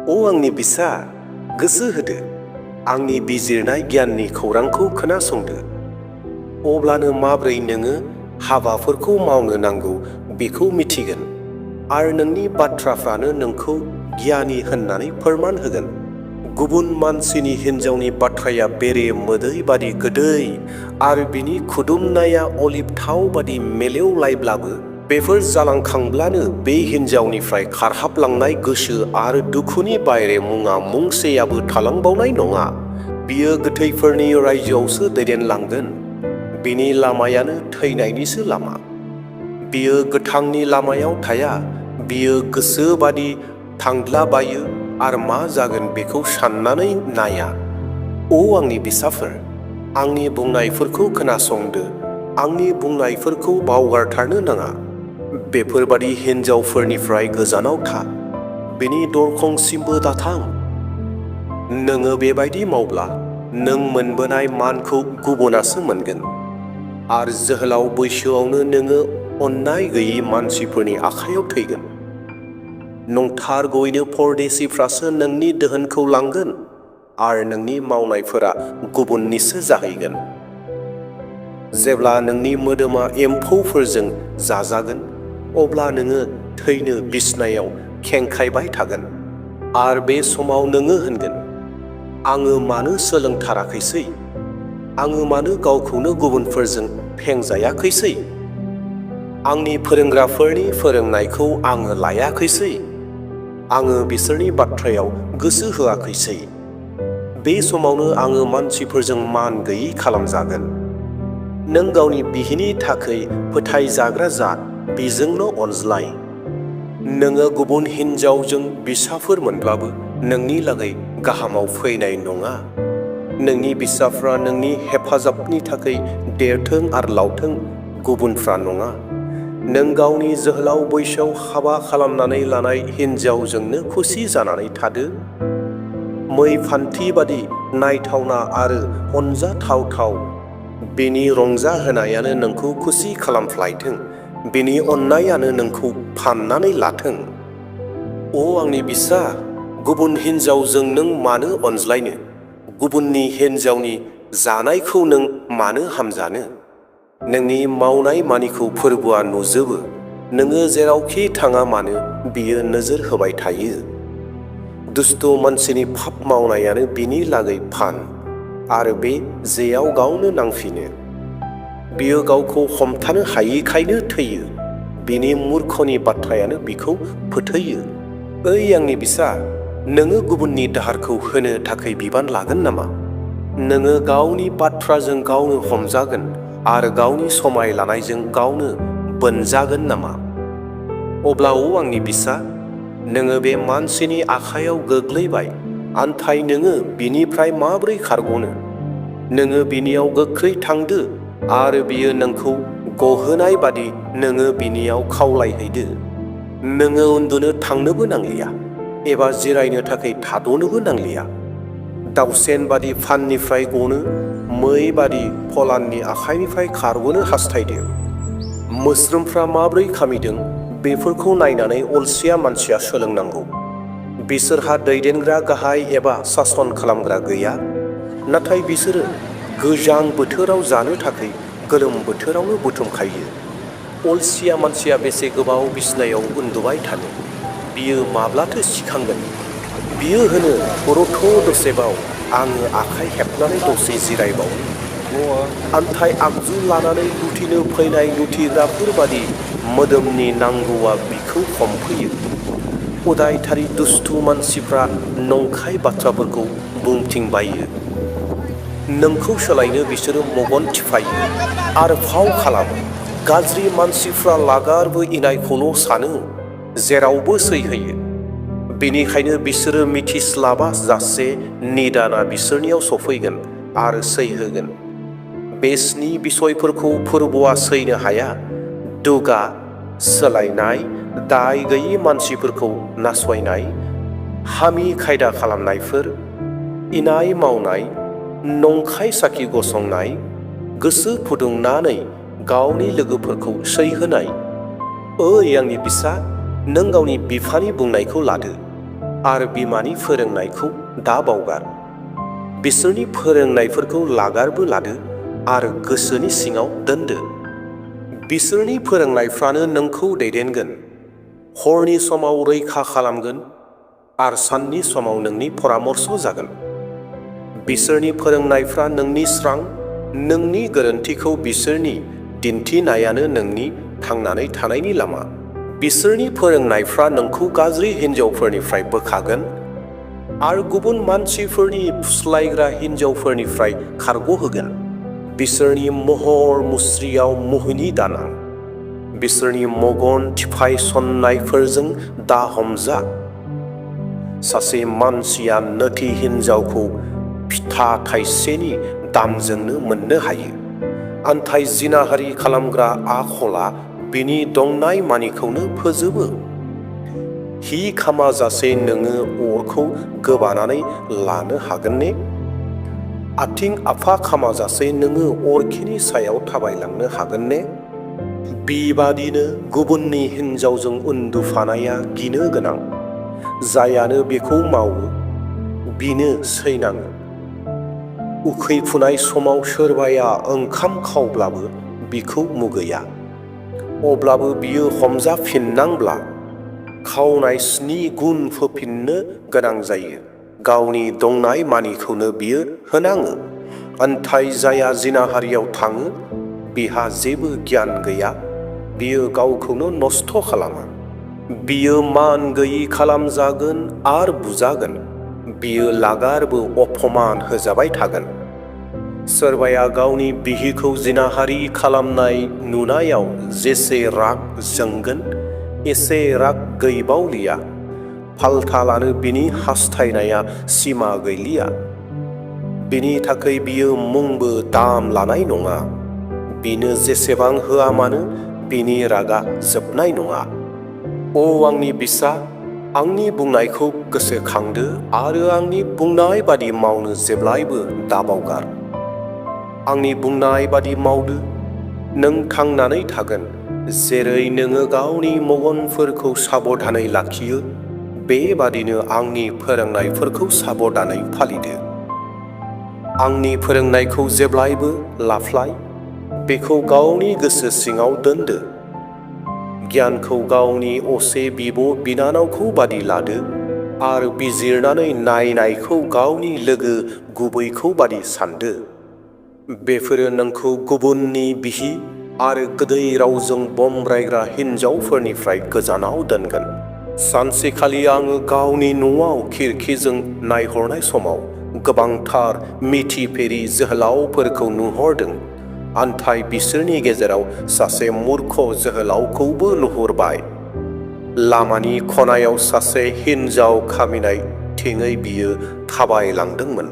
आंनि बिसा गोसो होदो, आंनि बिजिरनाय गियाननि खौरांखौ खोनासंदो। अब्लानो माब्रै नोङो हाबाफोरखौ मावनो नांगौ बेखौ मिथिगोन आरो नोंनि बाथ्राफ्रानो नोंखौ गियानि होननानै फोरमान होगोन। गुबुन मानसिनि हिन्जावनि बाथ्राया बेरे मोदै बादि गोदै आरो बिनि खुदुमनाया अलिभ थाव बादि मेलेवलायब्लाबो बेफोर जालांखांब्लानो बे हिन्जावनिफ्राय खारहाबलांनाय गोसो आरो दुखुनि बायरे मुङा मुंसेयाबो थालांबावनाय नङा। बियो गोथैफोरनि रायजोआवसो दैदेनलांगोन। बिनि लामायानो थैनायनिसो लामा। बियो गोथांनि लामायाव थाया। बियो गोसो बादि थांद्लाबायो आरो मा जागोन बेखौ साननानै नाया। आंनि बिसाफोर, आंनि बुंनायफोरखौ खोनासंदो। आंनि बुंनायफोरखौ बावगारथारनो नाङा। बेफोरबादि हिन्जावफोरनिफ्राय गोजानाव था। बिनि दरखंसिमबो दाथां। नोङो बेबायदि मावब्ला नों मोनबोनाय मानखौ गुबुनासो मोनगोन आरो जोहोलाव बैसोआवनो नोङो अननाय गैयि मानसिफोरनि आखायाव थैगोन। नंथारगौयैनो परदेशिफ्रासो नोंनि दोहोनखौ लांगोन आरो नोंनि मावनायफोरा गुबुननिसो जाहैगोन। जेब्ला नोंनि मोदोमा एम्फौफोरजों जाजागोन अब्ला नोङो थैनो बिसनायाव खेंखायबाय थागोन आरो बे समाव नोङो होनगोन, आङो मानो सोलोंथाराखैसै? आङो मानो गावखौनो गुबुनफोरजों फेंजायाखैसै? आंनि फोरोंग्राफोरनि फोरोंनायखौ आङो लायाखैसै? आङो बिसोरनि बाथ्रायाव गोसो होआखैसै? बे समावनो आङो मानसिफोरजों मान गैयै खालामजागोन। नों गावनि बिहिनि थाखै फोथायजाग्रा जा, बिजोंनो अनज्लाय। नोङो गुबुन हिन्जावजों बिसाफोर मोनब्लाबो नोंनि लागै गाहामाव फैनाय नङा। नोंनि बिसाफ्रा नोंनि हेफाजाबनि थाखै देरथों आरो लावथों, गुबुनफ्रा नङा। नों गावनि जोहोलाव बैसोआव हाबा खालामनानै लानाय हिन्जावजोंनो खुसि जानानै थादो। मै फान्थि बादि नायथावना आरो अनजाथावथाव बिनि रंजाहोनायानो नोंखौ खुसि खालामफ्लायथों। बिनि अननायानो नोंखौ फाननानै लाथों। आंनि बिसा, गुबुन हिन्जावजों नों मानो अनज्लायनो? गुबुननि हिन्जावनि जानायखौ नों मानो हामजानो? नोंनि मावनाय मानिखौ फोरबुआ नुजोबो। नोङो जेरावखि थाङा मानो बियो नोजोर होबाय थायो। दुष्ट मानसिनि फाफ मावनायानो बिनि लागै फान आरो बे जेयाव गावनो नांफिनो। बियो गावखौ हमथानो हायिखायनो थैयो। बिनि मूर्खनि बाथ्रायानो बिखौ फोथैयो। आंनि बिसा, नोङो गुबुननि दाहारखौ होनो थाखाय बिबान लागोन नामा? नोङो गावनि बाथ्राजों गावनो हमजागोन आरो गावनि समाय लानायजों गावनो बोनजागोन नामा? अब्ला आंनि बिसा, नोङो बे मानसिनि आखायाव गोग्लैबाय, आन्थाय नोङो बिनिफ्राय माब्रै खारग'नो? नोङो बिनियाव गोख्रै थांदो आरो बियो नोंखौ गहोनाय बादि नोङो बिनियाव खावलायहैदो। नोङो उन्दुनो थांनोबो नांलिया एबा जिरायनो थाखाय थाद'नोबो नांलिया। दावसेन बादि फाननिफ्राय गनो, मै बादि फलाननि आखाइनिफ्राय खारग'नो हास्थायदो। मोस्रोमफ्रा माब्रै खामिदों बेफोरखौ नायनानै अलसिया मानसिया सोलोंनांगौ। बिसोरहा दैदेनग्रा गाहाय एबा सासन खालामग्रा गैया, नाथाय बिसोरो गोजां बोथोराव जानो थाखाय गोलोम बोथोरावनो बुथुमखायो। अलसिया मानसिया बेसे गोबाव बिसनायाव उन्दुबाय थानो? बियो माब्लाथो सिखांगोन? बियो होनो, रथ' दसेबाव, आङो आखाइ हेबनानै दसे जिरायबावनि। आन्थाय आगजु लानानै लुथिनो फैनाय लुथिग्राफोर बादि मोदोमनि नांगौआ बिखौ हमफैयो। उदायथारि दुस्थु मानसिफ्रा नंखाय बाथ्राफोरखौ बुंथिंबायो। नोंखौ सोलायनो बिसोरो मगन थिफायो आरो फाव खालामो। गाज्रि मानसिफ्रा लागारबो इनायखौल' सानो, जेरावबो सैहोयो। बेनिखायनो बिसोरो मिथिस्लाबा जासे निदाना बिसोरनियाव सफैगोन आरो सैहोगोन। बेसनि बिसयफोरखौ फोरबुआ सैनो हाया। दुगा, सोलायनाय, दाय गैयि मानसिफोरखौ नासयनाय, हामि खायदा खालामनायफोर, इनाय मावनाय, नंखाय साखि गसंनाय, गोसो फुदुंनानै गावनि लोगोफोरखौ सैहोनाय। आंनि बिसा, नों गावनि बिफानि बुंनायखौ लादो आरो बिमानि फोरोंनायखौ दा बावगार। बिसोरनि फोरोंनायफोरखौ लागारबो लादो आरो गोसोनि सिङाव दोनदो। बिसोरनि फोरोंनायफ्रानो नोंखौ दैदेनगोन, हरनि समाव रैखा खालामगोन आरो साननि समाव नोंनि परामर्श जागोन। बिसोरनि फोरोंनायफ्रा नोंनि स्रां, नोंनि गोरोन्थिखौ बिसोरनि दिन्थिनायानो नोंनि थांनानै थानायनि लामा। बिसोरनि फोरोंनायफ्रा नोंखौ गाज्रि हिन्जावफोरनिफ्राय बोखागोन आरो गुबुन मानसिफोरनि फुस्लायग्रा हिन्जावफोरनिफ्राय खारग'होगोन। बिसोरनि महर मुस्रियाव मुहिनि दानां, बिसोरनि मगन थिफायसननायफोरजों दा हमजा। सासे मानसिया नोथि हिन्जावखौ फिथा थाइसेनि दामजोंनो मोननो हायो, नाथाय जिनाहारि खालामग्रा आखला बिनि दंनाय मानिखौनो फोजोबो। हि खामाजासे नोङो अरखौ गोबानानै लानो हागोन ने? आथिं आफा खामाजासे नोङो अरखिनि सायाव थाबायलांनो हागोन ने? बेबादिनो गुबुननि हिन्जावजों उन्दुफानाया गिनो गोनां। जायानो बेखौ मावो बिनो सैनाङो। उखैफुनाय समाव सोरबाया ओंखाम खावब्लाबो बिखौ मुगैया। अब्लाबो बियो हमजाफिननांब्ला खावनाय 7 गुन होफिननो गोनां जायो। गावनि दंनाय मानिखौनो बियो होनाङो। नाथाय जाया जिनाहारियाव थाङो बिहा जेबो गियान गैया, बियो गावखौनो नस्थ' खालामो। बियो मान गैयि खालामजागोन आरो बुजागोन, बियो लागारबो अपमान होजाबाय थागोन। सोरबाया गावनि बिहिखौ जिनाहारि खालामनाय नुनायाव जेसे राग जोंगोन एसे राग गैबावलिया, फाल्था लानो बिनि हास्थायनाया सिमा गैलिया। बिनि थाखाय बियो मुंबो दाम लानाय नङा। बिनो जेसेबां होआ मानो बिनि रागा जोबनाय नङा। अ आंनि बिसा, आंनि बुंनायखौ गोसोखांदो आरो आंनि बुंनाय बादि मावनो जेब्लायबो दाबावगार। आंनि बुंनाय बादि मावदो, नों थांनानै थागोन। जेरै नोङो गावनि मगनफोरखौ साबधानै लाखियो, बेबादिनो आंनि फोरोंनायफोरखौ साबधानै फालिदो। आंनि फोरोंनायखौ जेब्लायबो लाफ्लाय, बेखौ गावनि गोसो सिङाव दोनदो। गियानखौ गावनि असे बिब' बिनानावखौ बादि लादो आरो बिजिरनानै नायनायखौ गावनि लोगो गुबैखौ बादि सानदो। बेफोरो नोंखौ गुबुननि बिहि आरो गोदै रावजों बमब्रायग्रा हिन्जावफोरनिफ्राय गोजानाव दोनगोन। सानसेखालि आङो गावनि न'आव खिरखिजों नायहरनाय समाव गोबांथार मिथिफेरि जोहोलावफोरखौ नुहरदों, नाथाय बिसोरनि गेजेराव सासे मूर्ख जोहोलावखौबो नुहुरबाय। लामानि खनायाव सासे हिन्जाव खामिनाय थेङै बियो थाबायलांदोंमोन।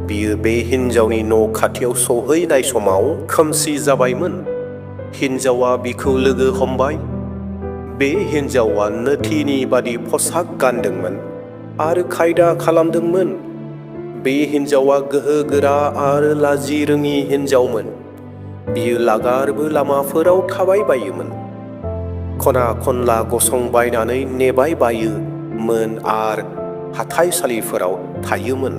बियो बे हिन्जावनि न' खाथियाव सौहैनाय समाव खोमसि जाबायमोन। हिन्जावा बिखौ लोगो हमबाय। बे हिन्जावा नोथिनि बादि पसाक गानदोंमोन आरो खायदा खालामदोंमोन। बे हिन्जावा गोहो गोरा आरो लाजि रोङि हिन्जावमोन। बियो लागारबो लामाफोराव थाबायबायोमोन, खना खनला गसंबायनानै नेबाय बायोमोन आरो हाथाइसालिफोराव थायोमोन।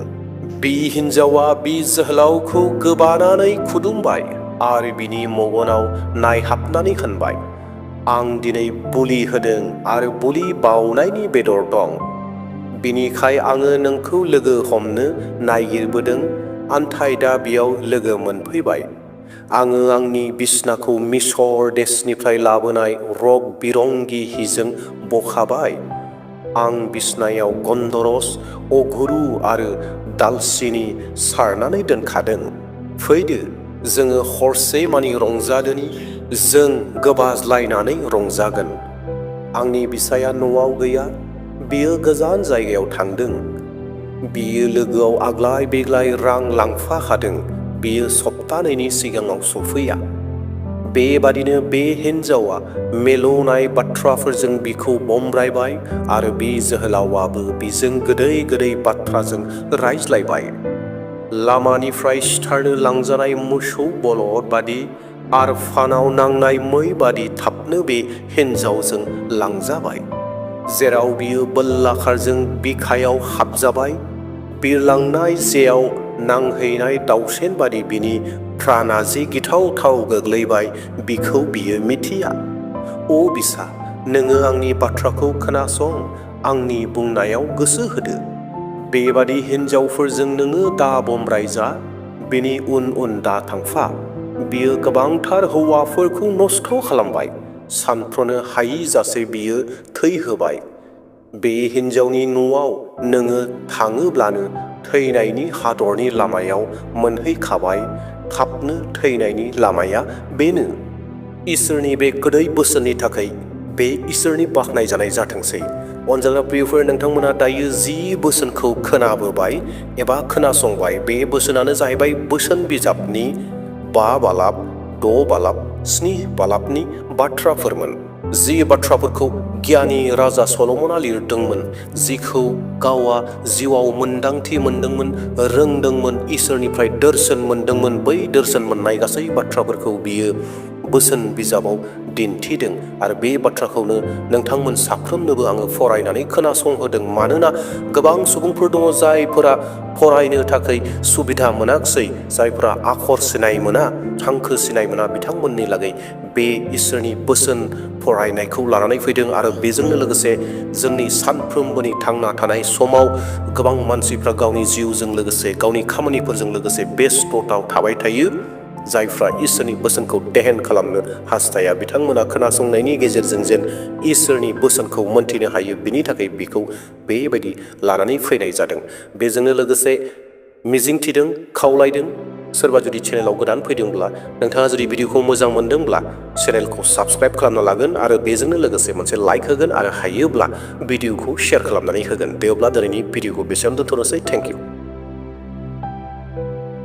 बे हिन्जावा बे जोहोलावखौ गोबानानै खुदुमबाय आरो बिनि मगनाव नायहाबनानै होनबाय, आं दिनै बुलि होदों आरो बुलि बावनायनि बेदर दं। बिनिखाय आङो नोंखौ लोगो हमनो नागिरबोदों, नाथाय दा बेयाव लोगो मोनफैबाय। आङो आंनि बिसनाखौ मिसर देशनिफ्राय लाबोनाय रग बिरंगि हिजों बखाबाय। आं बिसनायाव गन्धरस, अगुरु आरो दालसिनि सारनानै दोनखादों। फैदो, जोङो हरसे मानि रंजादोनि, जों गोबाज्लायनानै रंजागोन। आंनि बिसाया न'आव गैया, बियो गोजान जायगायाव थांदों। बियो लोगोआव आग्लाय बेग्लाय रां लांफाखादों। बियो सप्तानैनि सिगाङाव सफैया। बेबादिनो बे हिन्जावा मेलौनाय बाथ्राफोरजों बिखौ बमब्रायबाय आरो बे जोहोलावाबो बिजों गोदै गोदै बाथ्राजों रायज्लायबाय। लामानिफ्राय सिथारनो लांजानाय मोसौ बलद बादि आरो फानाव नांनाय मै बादि थाबनो बे हिन्जावजों लांजाबाय। जेराव बियो बोल्लाखारजों बिखायाव हाबजाबाय, बिरलांनाय जेयाव नांहैनाय दावसेन बादि बिनि प्राणा जे गिथाव-थाव गोग्लैबाय बिखौ बियो मिथिया। अ बिसा, नोङो आंनि बाथ्राखौ खोनासं, आंनि बुंनायाव गोसो होदो। बेबादि हिनजावफोरजों नोङो दा बम्ब्रायजा, बिनि उन उन दा थांफा। बियो गोबांथार हौवाफोरखौ नस्थ' खालामबाय, सानथ्र'नो हायि जासे बियो थैहोबाय। बे हिनजावनि न'आव नोङो थाङोब्लानो थैनायनि हादरनि लामायाव मोनहैखाबाय, थाबनो थैनायनि लामाया बेनो। इसोरनि बे गोदै बोसोननि थाखाय बे इसोरनि बाख्नायजानाय जाथोंसै। अनजालु प्रियफोर, नोंथांमोना दायो जि बोसोनखौ खोनाबोबाय एबा खोनासंबाय, बे बोसोनानो जाहैबाय बोसोन बिजाबनि 5 बालाब, 6 बालाब, 7 बालाबनि बाथ्राफोरमोन। जि बाथ्राफोरखौ गियानि राजा सल'मनआ लिरदोंमोन, जिखौ गावआ जिउआव मोन्दांथि मोनदोंमोन, रोंदोंमोन, इसोरनिफ्राय दोरसोन मोनदोंमोन, बै दोरसोन मोननाय गासै बाथ्राफोरखौ बियो बोसोन बिजाबाव दिन्थिदों। आरो बे बाथ्राखौनो नोंथांमोन साफ्रोमनोबो आङो फरायनानै खोनासंहोदों। मानोना गोबां सुबुंफोर दङ जायफोरा फरायनो थाखाय सुबिदा मोनाखिसै, जायफोरा आखर सिनाय मोना, हांखो सिनाय मोना, बिथांमोननि लागै बे इसोरनि बोसोन फरायनायखौ लानानै फैदों। आरो बेजोंनो लोगोसे जोंनि सानफ्रोमबोनि थांना थानाय समाव गोबां मानसिफ्रा गावनि जिउजों लोगोसे, गावनि खामानिफोरजों लोगोसे बेस्थ'ताव थाबाय थायो। जायफ्रा इसोरनि बोसोनखौ देहेन खालामनो हास्थाया, बिथांमोना खोनासंनायनि गेजेरजों जेन इसोरनि बोसोनखौ मोनथिनो हायो, बिनि थाखाय बिखौ बेबायदि लानानै फैनाय जादों। बेजोंनो लोगोसे मिजिंथिदों, खावलायदों, सोरबा जुदि चेनेलाव गोदान फैदोंब्ला, नोंथाङा जुदि भिडिअखौ मोजां मोनदोंब्ला चेनेलखौ साबस्क्राइब खालामना लागोन आरो बेजोंनो लोगोसे मोनसे लाइक होगोन आरो हायोब्ला भिडिअखौ शेयार खालामनानै होगोन। दे अब्ला दिनैनि भिडिअखौ बेसेयावनो दोनथ'नोसै। Thank you.